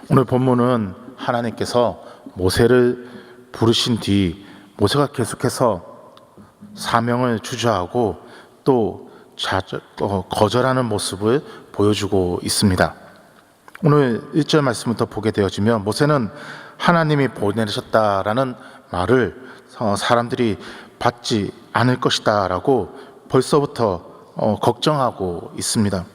오늘 본문은 하나님께서 모세를 부르신 뒤 모세가 계속해서 사명을 주저하고 또 거절하는 모습을 보여주고 있습니다. 오늘 1절 말씀부터 보게 되어지면 모세는 하나님이 보내셨다라는 말을 사람들이 받지 않을 것이다 라고 벌써부터 걱정하고 있습니다.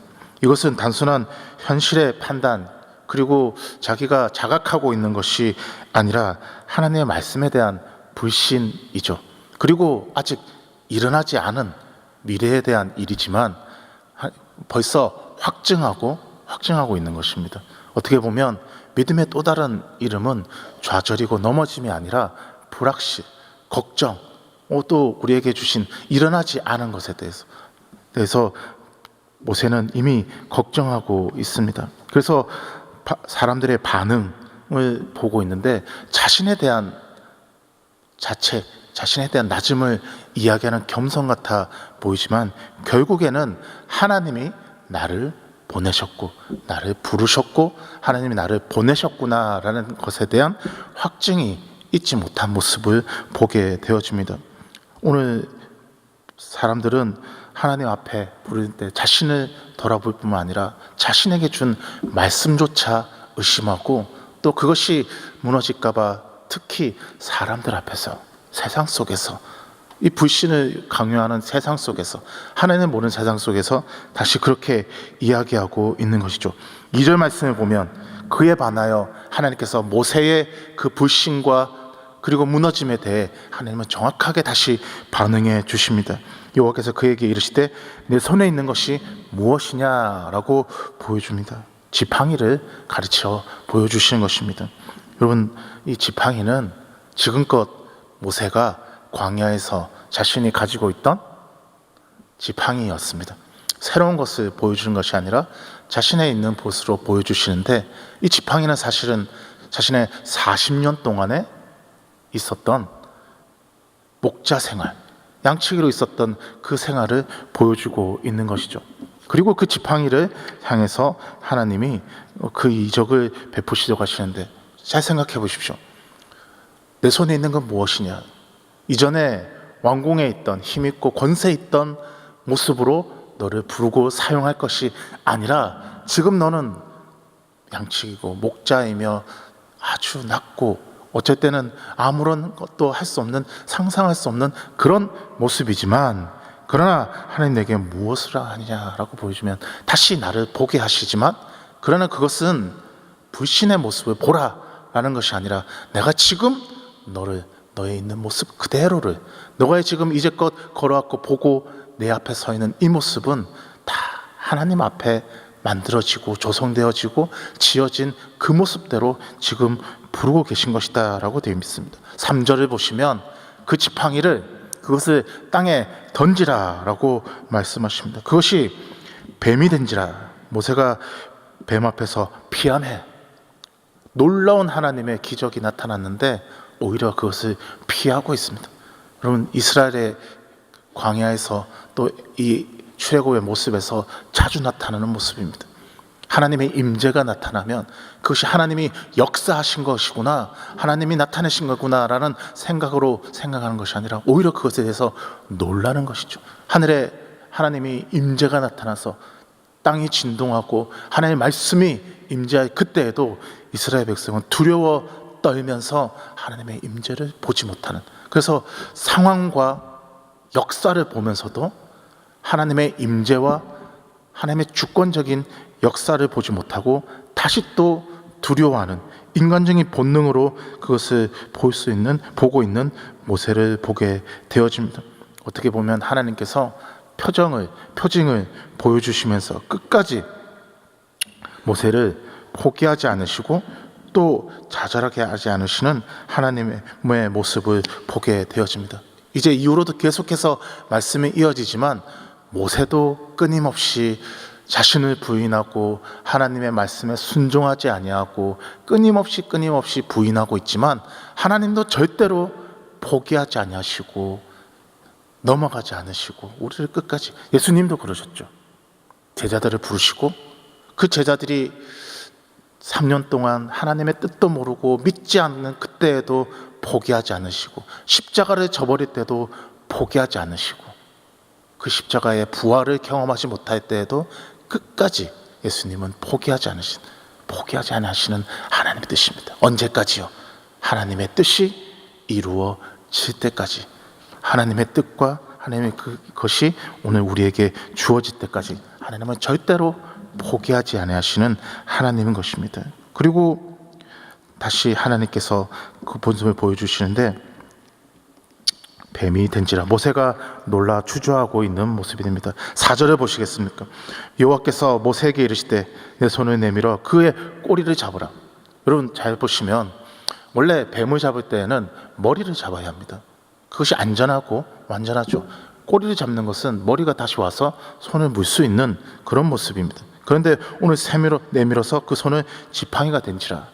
이것은 단순한 현실의 판단 그리고 자기가 자각하고 있는 것이 아니라 하나님의 말씀에 대한 불신이죠. 그리고 아직 일어나지 않은 미래에 대한 일이지만 벌써 확증하고 있는 것입니다. 어떻게 보면 믿음의 또 다른 이름은 좌절이고 넘어짐이 아니라 불확실, 걱정, 또 우리에게 주신 일어나지 않은 것에 대해서 모세는 이미 걱정하고 있습니다. 그래서 사람들의 반응을 보고 있는데 자신에 대한 낮음을 이야기하는 겸손 같아 보이지만 결국에는 하나님이 나를 보내셨고 나를 부르셨고 하나님이 나를 보내셨구나라는 것에 대한 확증이 있지 못한 모습을 보게 되어집니다. 오늘 사람들은 하나님 앞에 부를 때 자신을 돌아볼 뿐만 아니라 자신에게 준 말씀조차 의심하고 또 그것이 무너질까 봐 특히 사람들 앞에서 세상 속에서 이 불신을 강요하는 세상 속에서 하나님을 모르는 세상 속에서 다시 그렇게 이야기하고 있는 것이죠. 2절 말씀을 보면 그에 반하여 하나님께서 모세의 그 불신과 그리고 무너짐에 대해 하나님은 정확하게 다시 반응해 주십니다. 여호와께서 그에게 이르시되 내 손에 있는 것이 무엇이냐라고 보여줍니다. 지팡이를 가르쳐 보여주시는 것입니다. 여러분, 이 지팡이는 지금껏 모세가 광야에서 자신이 가지고 있던 지팡이였습니다. 새로운 것을 보여주는 것이 아니라 자신의 있는 곳으로 보여주시는데 이 지팡이는 사실은 자신의 40년 동안에 있었던 목자 생활, 양치기로 있었던 그 생활을 보여주고 있는 것이죠. 그리고 그 지팡이를 향해서 하나님이 그 이적을 베푸시려고 하시는데 잘 생각해 보십시오. 내 손에 있는 건 무엇이냐? 이전에 왕궁에 있던 힘있고 권세 있던 모습으로 너를 부르고 사용할 것이 아니라 지금 너는 양치기고 목자이며 아주 낮고 어쩔 때는 아무런 것도 할 수 없는 상상할 수 없는 그런 모습이지만 그러나 하나님 내게 무엇을 하느냐라고 보여주면 다시 나를 보게 하시지만 그러나 그것은 불신의 모습을 보라라는 것이 아니라 내가 지금 너의 있는 모습 그대로를 너가 지금 이제껏 걸어왔고 보고 내 앞에 서 있는 이 모습은 다 하나님 앞에 만들어지고 조성되어지고 지어진 그 모습대로 지금 부르고 계신 것이다 라고 되어 있습니다. 3절을 보시면 그 지팡이를 그것을 땅에 던지라 라고 말씀하십니다. 그것이 뱀이 된지라. 모세가 뱀 앞에서 피하매 놀라운 하나님의 기적이 나타났는데 오히려 그것을 피하고 있습니다. 여러분, 이스라엘의 광야에서 또 이 출애굽의 모습에서 자주 나타나는 모습입니다. 하나님의 임재가 나타나면 그것이 하나님이 역사하신 것이구나, 하나님이 나타내신 거구나라는 생각으로 생각하는 것이 아니라 오히려 그것에 대해서 놀라는 것이죠. 하늘에 하나님이 임재가 나타나서 땅이 진동하고 하나님의 말씀이 임재할 그때에도 이스라엘 백성은 두려워 떨면서 하나님의 임재를 보지 못하는, 그래서 상황과 역사를 보면서도 하나님의 임재와 하나님의 주권적인 역사를 보지 못하고 다시 또 두려워하는 인간적인 본능으로 그것을 보고 있는 모세를 보게 되어집니다. 어떻게 보면 하나님께서 표징을 보여주시면서 끝까지 모세를 포기하지 않으시고 또 좌절하게 하지 않으시는 하나님의 모습을 보게 되어집니다. 이제 이후로도 계속해서 말씀이 이어지지만 모세도 끊임없이 자신을 부인하고 하나님의 말씀에 순종하지 아니하고 끊임없이 부인하고 있지만 하나님도 절대로 포기하지 아니하시고 넘어가지 않으시고 우리를 끝까지, 예수님도 그러셨죠. 제자들을 부르시고 그 제자들이 3년 동안 하나님의 뜻도 모르고 믿지 않는 그때에도 포기하지 않으시고, 십자가를 져버릴 때도 포기하지 않으시고, 그 십자가의 부활을 경험하지 못할 때에도 끝까지 예수님은 포기하지 않으시는 하나님의 뜻입니다. 언제까지요? 하나님의 뜻이 이루어질 때까지, 하나님의 뜻과 하나님의 그것이 오늘 우리에게 주어질 때까지 하나님은 절대로 포기하지 아니하시는 하나님인 것입니다. 그리고 다시 하나님께서 그 본성을 보여주시는데, 뱀이 된지라 모세가 놀라 주저하고 있는 모습이 됩니다. 4절을 보시겠습니까? 여호와께서 모세에게 이르시되 내 손을 내밀어 그의 꼬리를 잡으라. 여러분 잘 보시면 원래 뱀을 잡을 때에는 머리를 잡아야 합니다. 그것이 안전하고 완전하죠. 꼬리를 잡는 것은 머리가 다시 와서 손을 물 수 있는 그런 모습입니다. 그런데 오늘 내밀어서 그 손을 지팡이가 된지라.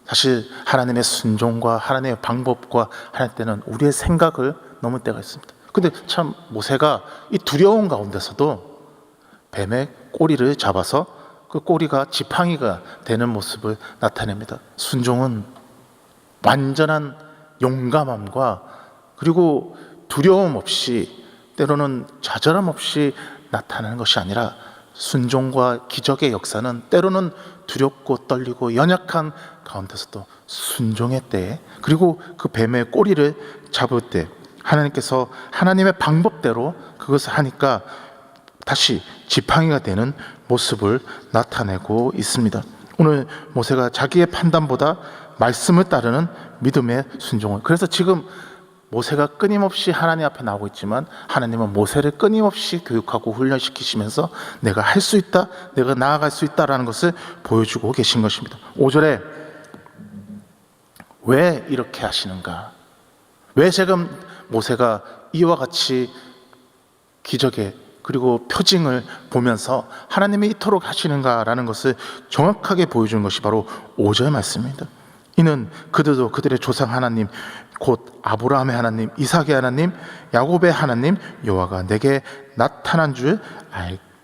사실 하나님의 순종과 하나님의 방법과 할 때는 우리의 생각을 넘을 때가 있습니다. 근데 참 모세가 이 두려운 가운데서도 뱀의 꼬리를 잡아서 그 꼬리가 지팡이가 되는 모습을 나타냅니다. 순종은 완전한 용감함과 그리고 두려움 없이, 때로는 좌절함 없이 나타나는 것이 아니라, 순종과 기적의 역사는 때로는 두렵고 떨리고 연약한 가운데서도 순종의 때에, 그리고 그 뱀의 꼬리를 잡을 때 하나님께서 하나님의 방법대로 그것을 하니까 다시 지팡이가 되는 모습을 나타내고 있습니다. 오늘 모세가 자기의 판단보다 말씀을 따르는 믿음의 순종을, 그래서 지금 모세가 끊임없이 하나님 앞에 나오고 있지만 하나님은 모세를 끊임없이 교육하고 훈련시키시면서 내가 할 수 있다, 내가 나아갈 수 있다라는 것을 보여주고 계신 것입니다. 5절에 왜 이렇게 하시는가, 왜 지금 모세가 이와 같이 기적의 그리고 표징을 보면서 하나님이 이토록 하시는가라는 것을 정확하게 보여주는 것이 바로 5절 말씀입니다. 이는 그들도 그들의 조상 하나님 곧 아브라함의 하나님, 이삭의 하나님, 야곱의 하나님 여호와가 내게 나타난 줄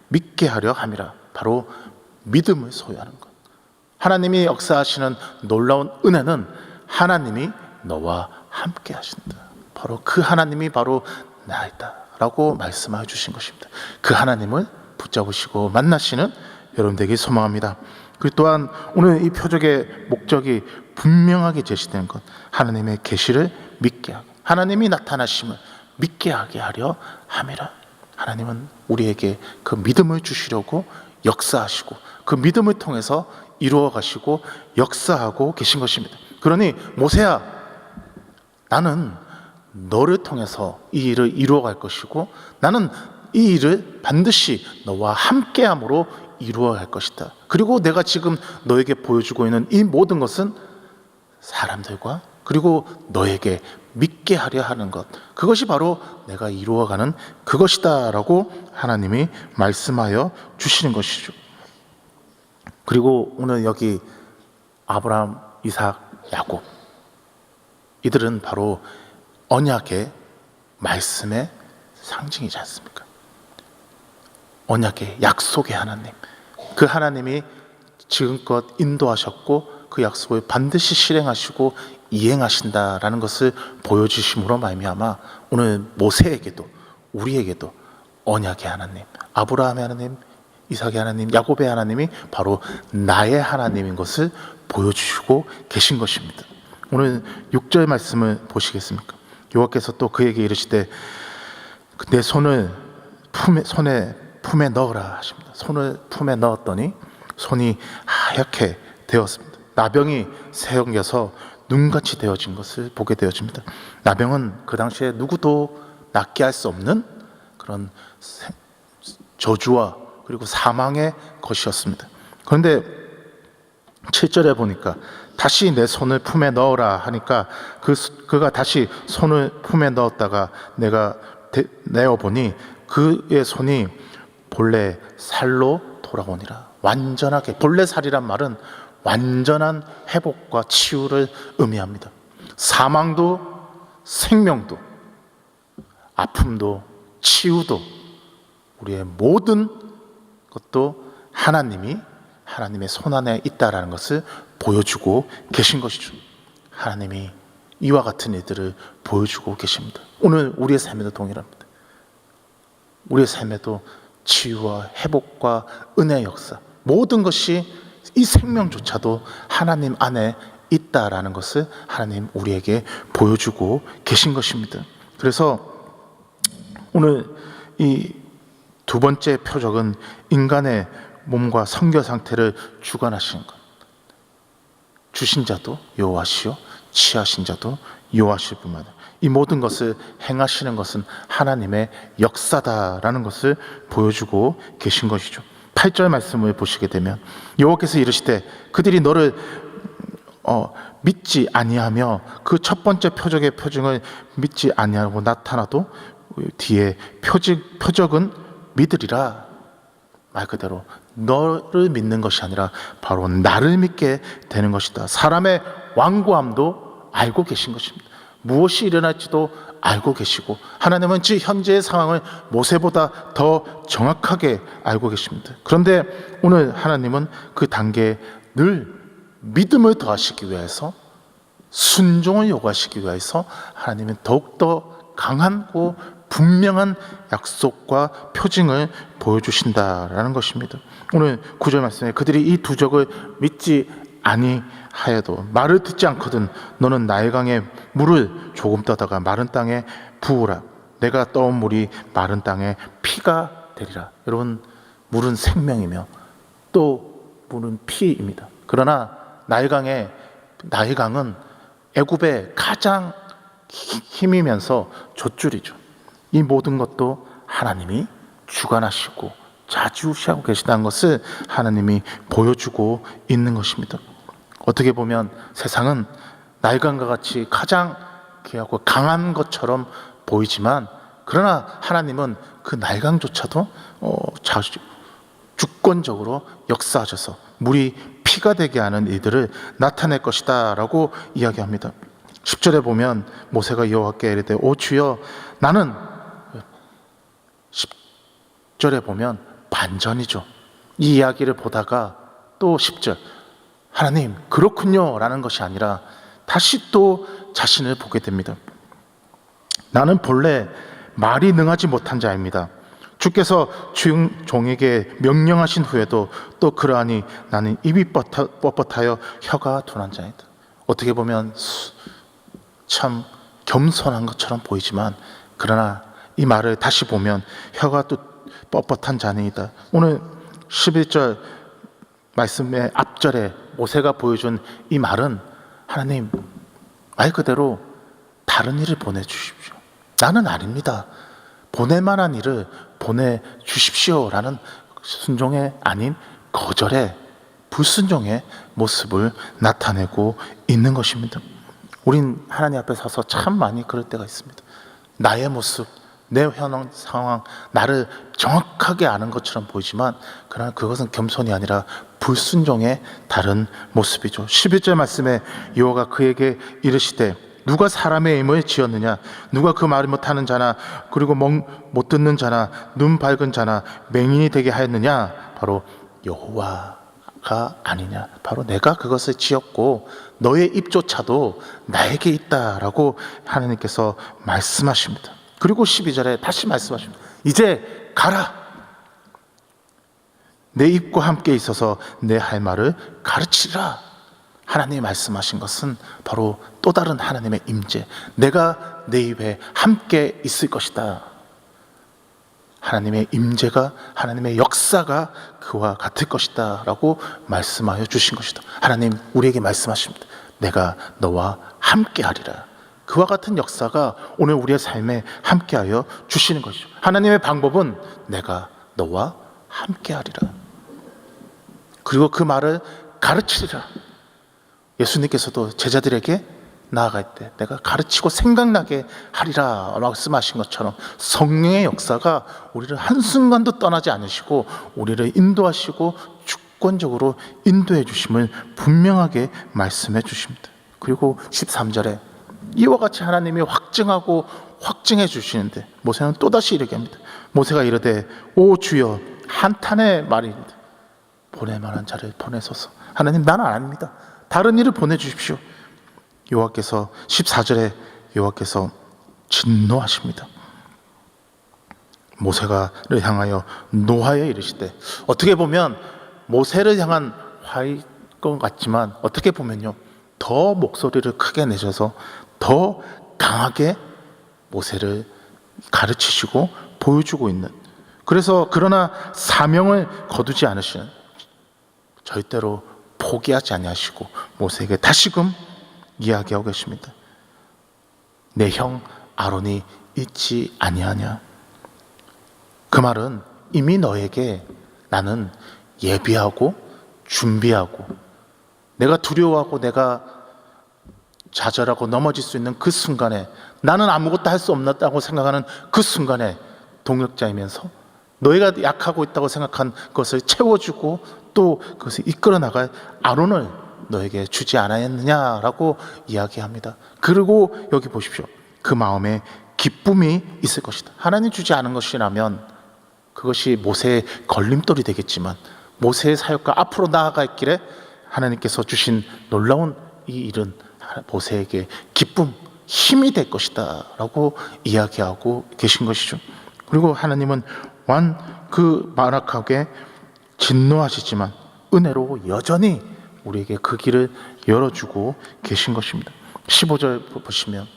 믿게 하려 함이라. 바로 믿음을 소유하는 것. 하나님이 역사하시는 놀라운 은혜는 하나님이 너와 함께 하신다. 바로 그 하나님이 바로 나이다 라고 말씀해 주신 것입니다. 그 하나님을 붙잡으시고 만나시는 여러분 되길 소망합니다. 그리고 또한 오늘 이 표적의 목적이 분명하게 제시된 것, 하나님의 계시를 믿게 하고 하나님이 나타나심을 믿게 하게 하려 함이라. 하나님은 우리에게 그 믿음을 주시려고 역사하시고 그 믿음을 통해서 이루어 가시고 역사하고 계신 것입니다. 그러니 모세야, 나는 너를 통해서 이 일을 이루어 갈 것이고 나는 이 일을 반드시 너와 함께함으로 이루어 갈 것이다. 그리고 내가 지금 너에게 보여주고 있는 이 모든 것은 사람들과 그리고 너에게 믿게 하려 하는 것, 그것이 바로 내가 이루어가는 그것이다 라고 하나님이 말씀하여 주시는 것이죠. 그리고 오늘 여기 아브라함, 이삭, 야곱, 이들은 바로 언약의 말씀의 상징이지 않습니까? 언약의 약속의 하나님, 그 하나님이 지금껏 인도하셨고 그 약속을 반드시 실행하시고 이행하신다라는 것을 보여주심으로 말미암아 오늘 모세에게도 우리에게도 언약의 하나님, 아브라함의 하나님, 이삭의 하나님, 야곱의 하나님이 바로 나의 하나님인 것을 보여주시고 계신 것입니다. 오늘 6절 말씀을 보시겠습니까? 여호와께서 또 그에게 이르시되 내 손을 품에 넣으라 하십니다. 손을 품에 넣었더니 손이 하얗게 되었습니다. 나병이 새어서 눈같이 되어진 것을 보게 되어집니다. 나병은 그 당시에 누구도 낫게 할 수 없는 그런 저주와 그리고 사망의 것이었습니다. 그런데 7절에 보니까 다시 내 손을 품에 넣어라 하니까 그가 다시 손을 품에 넣었다가 내가 내어보니 그의 손이 본래 살로 돌아오니라. 완전하게, 본래 살이란 말은 완전한 회복과 치유를 의미합니다. 사망도 생명도 아픔도 치유도 우리의 모든 것도 하나님이 하나님의 손안에 있다라는 것을 보여주고 계신 것이죠. 하나님이 이와 같은 일들을 보여주고 계십니다. 오늘 우리의 삶에도 동일합니다. 우리의 삶에도 치유와 회복과 은혜의 역사, 모든 것이 이 생명조차도 하나님 안에 있다라는 것을 하나님 우리에게 보여주고 계신 것입니다. 그래서 오늘 이 두 번째 표적은 인간의 몸과 성결 상태를 주관하시는 것. 주신 자도 여호와시요 취하신 자도 여호와실 뿐만 아니라 이 모든 것을 행하시는 것은 하나님의 역사다라는 것을 보여주고 계신 것이죠. 8절 말씀을 보시게 되면 여호와께서 이르시되 그들이 너를 믿지 아니하며 그 첫 번째 표적의 표징을 믿지 아니하고 나타나도 뒤에 표적은 믿으리라. 말 그대로 너를 믿는 것이 아니라 바로 나를 믿게 되는 것이다. 사람의 완고함도 알고 계신 것입니다. 무엇이 일어날지도 알고 계시고 하나님은 지금 현재의 상황을 모세보다 더 정확하게 알고 계십니다. 그런데 오늘 하나님은 그 단계에 늘 믿음을 더하시기 위해서, 순종을 요구하시기 위해서 하나님은 더욱더 강하고 분명한 약속과 표징을 보여주신다라는 것입니다. 오늘 9절 말씀에 그들이 이 두적을 믿지 아니하여도 말을 듣지 않거든 너는 나일 강에 물을 조금 떠다가 마른 땅에 부으라. 내가 떠온 물이 마른 땅에 피가 되리라. 여러분, 물은 생명이며 또 물은 피입니다. 그러나 나일 강은 애굽의 가장 힘이면서 돛줄이죠. 이 모든 것도 하나님이 주관하시고 좌지우지하고 계시다는 것을 하나님이 보여주고 있는 것입니다. 어떻게 보면 세상은 나일강과 같이 가장 귀하고 강한 것처럼 보이지만, 그러나 하나님은 그 나일강조차도 주권적으로 역사하셔서 물이 피가 되게 하는 일들을 나타낼 것이다 라고 이야기합니다. 10절에 보면 모세가 여호와께 이르되 오 주여 나는, 10절에 보면 반전이죠. 이 이야기를 보다가 또 10절 하나님 그렇군요 라는 것이 아니라 다시 또 자신을 보게 됩니다. 나는 본래 말이 능하지 못한 자입니다. 주께서 종에게 명령하신 후에도 또 그러하니 나는 입이 뻣뻣하여 혀가 둔한 자이다. 어떻게 보면 참 겸손한 것처럼 보이지만, 그러나 이 말을 다시 보면 혀가 또 뻣뻣한 자니이다. 오늘 11절 말씀의 앞절에 모세가 보여준 이 말은 하나님 말 그대로 다른 일을 보내주십시오. 나는 아닙니다. 보낼 만한 일을 보내주십시오 라는 순종의 아닌 거절의, 불순종의 모습을 나타내고 있는 것입니다. 우린 하나님 앞에 서서 참 많이 그럴 때가 있습니다. 나의 모습, 내 현황 상황, 나를 정확하게 아는 것처럼 보이지만 그러나 그것은 겸손이 아니라 불순종의 다른 모습이죠. 11절 말씀에 여호와가 그에게 이르시되 누가 사람의 힘을 지었느냐? 누가 그 말을 못하는 자나 그리고 못 듣는 자나 눈 밝은 자나 맹인이 되게 하였느냐? 바로 여호와가 아니냐? 바로 내가 그것을 지었고 너의 입조차도 나에게 있다라고 하나님께서 말씀하십니다. 그리고 12절에 다시 말씀하십니다. 이제 가라. 내 입과 함께 있어서 내 할 말을 가르치라. 하나님이 말씀하신 것은 바로 또 다른 하나님의 임재, 내가 내 입에 함께 있을 것이다. 하나님의 임재가, 하나님의 역사가 그와 같을 것이다 라고 말씀하여 주신 것이다. 하나님 우리에게 말씀하십니다. 내가 너와 함께 하리라. 그와 같은 역사가 오늘 우리의 삶에 함께하여 주시는 것이죠. 하나님의 방법은 내가 너와 함께하리라. 그리고 그 말을 가르치리라. 예수님께서도 제자들에게 나아갈 때 내가 가르치고 생각나게 하리라 말씀하신 것처럼 성령의 역사가 우리를 한순간도 떠나지 않으시고 우리를 인도하시고 주권적으로 인도해 주심을 분명하게 말씀해 주십니다. 그리고 13절에 이와 같이 하나님이 확증하고 확증해 주시는데 모세는 또다시 이렇게 합니다. 모세가 이르되 오 주여, 한탄의 말입니다. 보낼 만한 자를 보내소서. 하나님, 나는 아닙니다. 다른 이를 보내주십시오. 여호와께서 14절에 여호와께서 진노하십니다. 모세를 향하여 노하여 이르시되, 어떻게 보면 모세를 향한 화일 것 같지만 어떻게 보면요, 더 목소리를 크게 내셔서 더 강하게 모세를 가르치시고 보여주고 있는, 그래서 그러나 사명을 거두지 않으시는, 절대로 포기하지 아니하시고 모세에게 다시금 이야기하고 계십니다. 내 형 아론이 있지 아니하냐. 그 말은 이미 너에게 나는 예비하고 준비하고, 내가 두려워하고 내가 좌절하고 넘어질 수 있는 그 순간에, 나는 아무것도 할 수 없다고 생각하는 그 순간에 동역자이면서 너희가 약하고 있다고 생각한 것을 채워주고 또 그것을 이끌어 나갈 아론을 너에게 주지 않았느냐라고 이야기합니다. 그리고 여기 보십시오. 그 마음에 기쁨이 있을 것이다. 하나님 주지 않은 것이라면 그것이 모세의 걸림돌이 되겠지만, 모세의 사역과 앞으로 나아갈 길에 하나님께서 주신 놀라운 이 일은 모세에게 기쁨, 힘이 될 것이다 라고 이야기하고 계신 것이죠. 그리고 하나님은 그 만악하게 진노하시지만 은혜로 여전히 우리에게 그 길을 열어주고 계신 것입니다. 15절 보시면,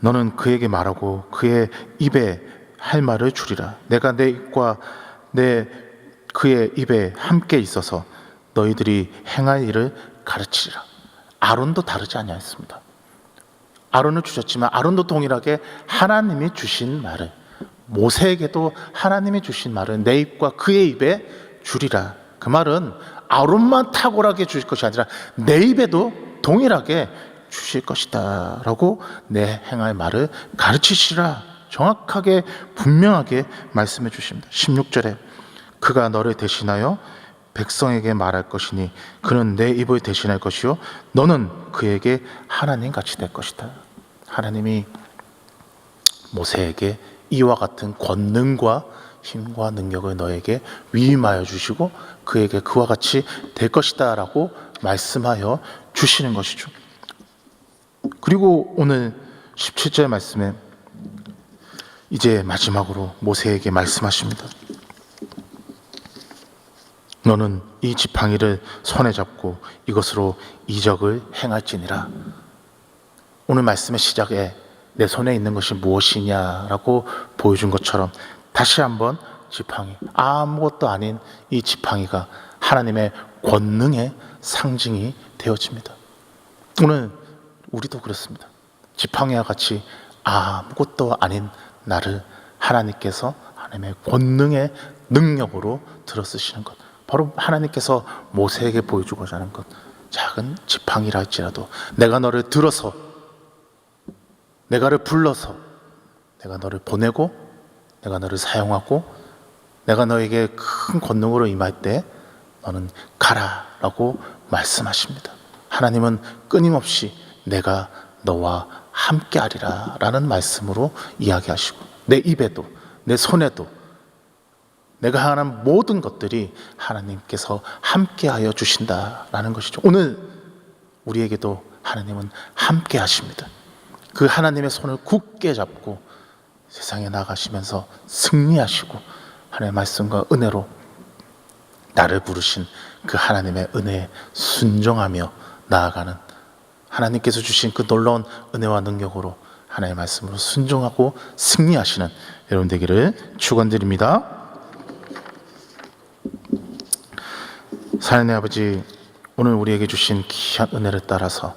너는 그에게 말하고 그의 입에 할 말을 주리라. 내가 내 입과 그의 입에 함께 있어서 너희들이 행할 일을 가르치리라. 아론도 다르지 아니하였습니다. 아론을 주셨지만 아론도 동일하게 하나님이 주신 말을, 모세에게도 하나님이 주신 말을 내 입과 그의 입에 주리라. 그 말은 아론만 탁월하게 주실 것이 아니라 내 입에도 동일하게 주실 것이다 라고 내 행할 말을 가르치시라, 정확하게 분명하게 말씀해 주십니다. 16절에 그가 너를 대신하여 백성에게 말할 것이니 그는 내 입을 대신할 것이요 너는 그에게 하나님같이 될 것이다. 하나님이 모세에게 이와 같은 권능과 힘과 능력을 너에게 위임하여 주시고 그에게 그와 같이 될 것이다 라고 말씀하여 주시는 것이죠. 그리고 오늘 17절 말씀에 이제 마지막으로 모세에게 말씀하십니다. 너는 이 지팡이를 손에 잡고 이것으로 이적을 행할지니라. 오늘 말씀의 시작에 내 손에 있는 것이 무엇이냐라고 보여준 것처럼 다시 한번 지팡이, 아무것도 아닌 이 지팡이가 하나님의 권능의 상징이 되어집니다. 오늘 우리도 그렇습니다. 지팡이와 같이 아무것도 아닌 나를 하나님께서 하나님의 권능의 능력으로 들어쓰시는 것, 바로 하나님께서 모세에게 보여주고자 하는 것, 작은 지팡이라 할지라도 내가 너를 들어서, 내가 너를 불러서, 내가 너를 보내고 내가 너를 사용하고 내가 너에게 큰 권능으로 임할 때 너는 가라 라고 말씀하십니다. 하나님은 끊임없이 내가 너와 함께 하리라 라는 말씀으로 이야기하시고, 내 입에도 내 손에도 내가 하는 모든 것들이 하나님께서 함께 하여 주신다라는 것이죠. 오늘 우리에게도 하나님은 함께 하십니다. 그 하나님의 손을 굳게 잡고 세상에 나가시면서 승리하시고 하나님의 말씀과 은혜로 나를 부르신 그 하나님의 은혜에 순종하며 나아가는, 하나님께서 주신 그 놀라운 은혜와 능력으로 하나님의 말씀으로 순종하고 승리하시는 여러분 되기를 축원드립니다. 사랑의 아버지, 오늘 우리에게 주신 귀한 은혜를 따라서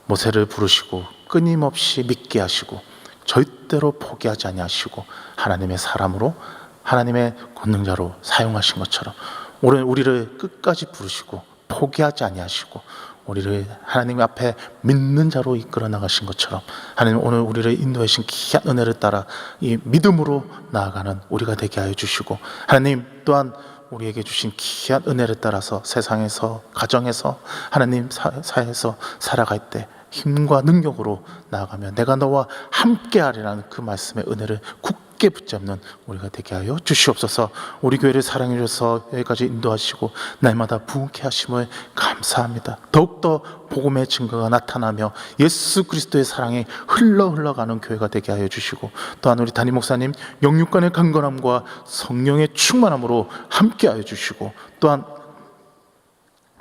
모세를 부르시고 끊임없이 믿게 하시고 절대로 포기하지 아니하시고 하나님의 사람으로, 하나님의 권능자로 사용하신 것처럼 오늘 우리를 끝까지 부르시고 포기하지 아니하시고 우리를 하나님 앞에 믿는 자로 이끌어 나가신 것처럼 하나님 오늘 우리를 인도해 주신 귀한 은혜를 따라 이 믿음으로 나아가는 우리가 되게 하여 주시고, 하나님 또한 우리에게 주신 귀한 은혜를 따라서 세상에서, 가정에서, 하나님 사회에서 살아갈 때 힘과 능력으로 나아가며 내가 너와 함께 하리라는 그 말씀의 은혜를 굳게 굳게 붙잡는 우리가 되게 하여 주시옵소서. 우리 교회를 사랑해 주셔서 여기까지 인도하시고 날마다 부흥케 하심을 감사합니다. 더욱더 복음의 증거가 나타나며 예수 그리스도의 사랑이 흘러가는 교회가 되게 하여 주시고, 또한 우리 담임 목사님 영육간의 강건함과 성령의 충만함으로 함께 하여 주시고, 또한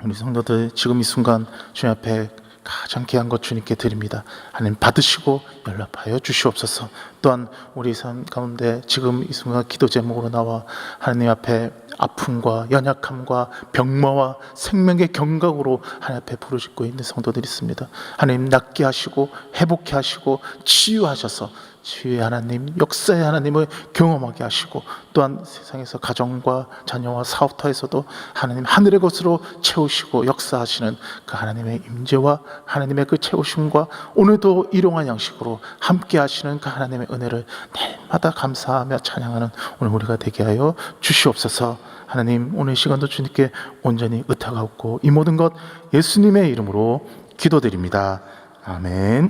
우리 성도들 지금 이 순간 주님 앞에 가장 귀한 것 주님께 드립니다. 하나님 받으시고 연락하여 주시옵소서. 또한 우리 삶 가운데 지금 이 순간 기도 제목으로 나와 하나님 앞에 아픔과 연약함과 병마와 생명의 경각으로 하나님 앞에 부르짖고 있는 성도들이 있습니다. 하나님 낫게 하시고 회복케 하시고 치유하셔서 치유의 하나님, 역사의 하나님을 경험하게 하시고, 또한 세상에서 가정과 자녀와 사업터에서도 하나님 하늘의 것으로 채우시고 역사하시는 그 하나님의 임재와 하나님의 그 채우심과 오늘도 일용할 양식으로 함께 하시는 그 하나님의 은혜를 날마다 감사하며 찬양하는 오늘 우리가 되게 하여 주시옵소서. 하나님, 오늘 시간도 주님께 온전히 의탁하옵고 이 모든 것 예수님의 이름으로 기도드립니다. 아멘.